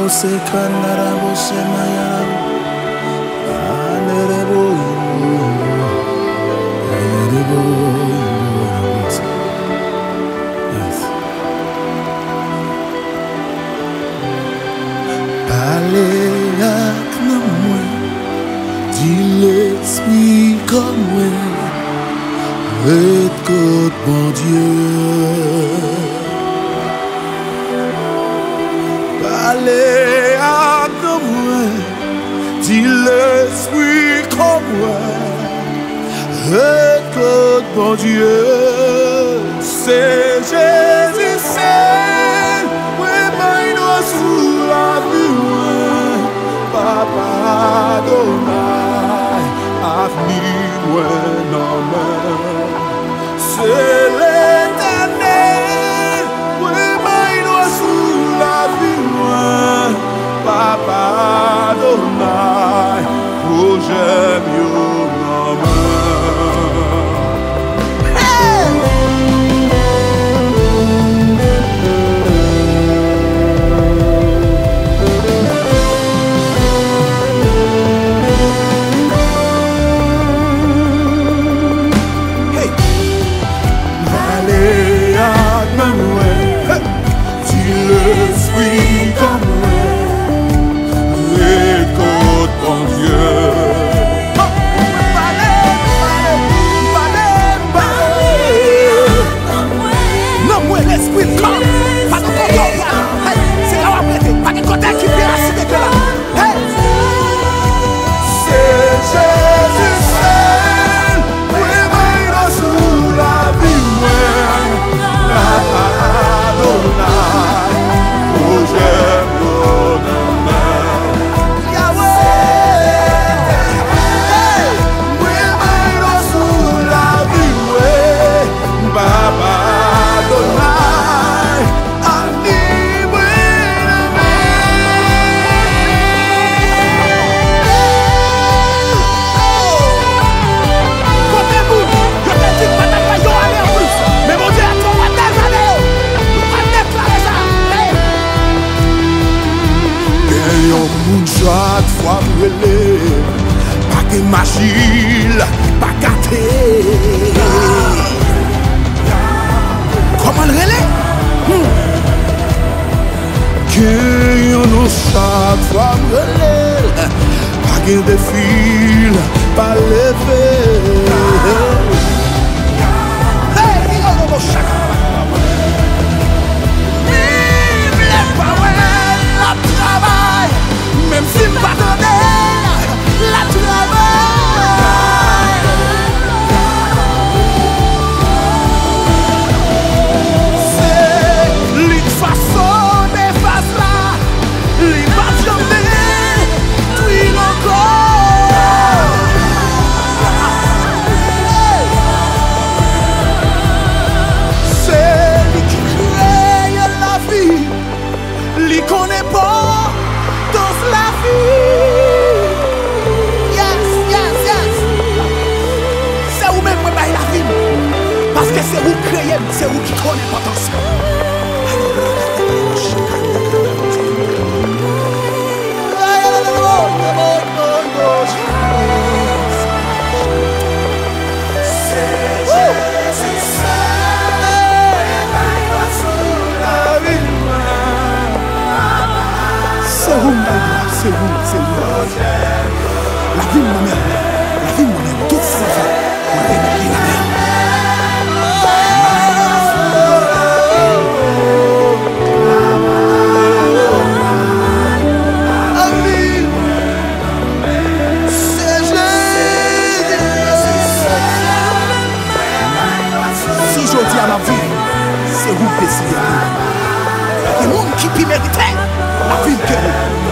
se kanara bose mayara anerebo anerebo. Yes. Parlez avec moi, dis l'esprit comme moi, écoute mon Dieu. Parlez avec moi, dis l'esprit comme moi, écoute mon Dieu. C'est Jésus seul, oui, mais sous la vie, Papa Adonai, avenir, non, c'est l'Éternel, oui, mais sous la vie, Papa Adonai, projet mieux, non, chaque fois brûlé, pas que machine, pas gâté. Comment le relais? Que nous chaque fois brûlé, pas que des fils, pas levé. Même si je ne m'attendais, la travail. C'est l'une façon de faire là, l'une façon de tout encore. C'est lui qui crée la vie, lui connaît pas. La vie, yes, yes, yes. C'est vous-même qui baille la vie. Parce que c'est vous qui créez, c'est vous qui connaissez l'importance. C'est vous, c'est vous. La vie de moi-même, toute sa vie, on va émettre la mer. C'est Jésus. Si je dis à ma vie, c'est vous qui décidez. Il y a des gens qui méritent la vie que vous.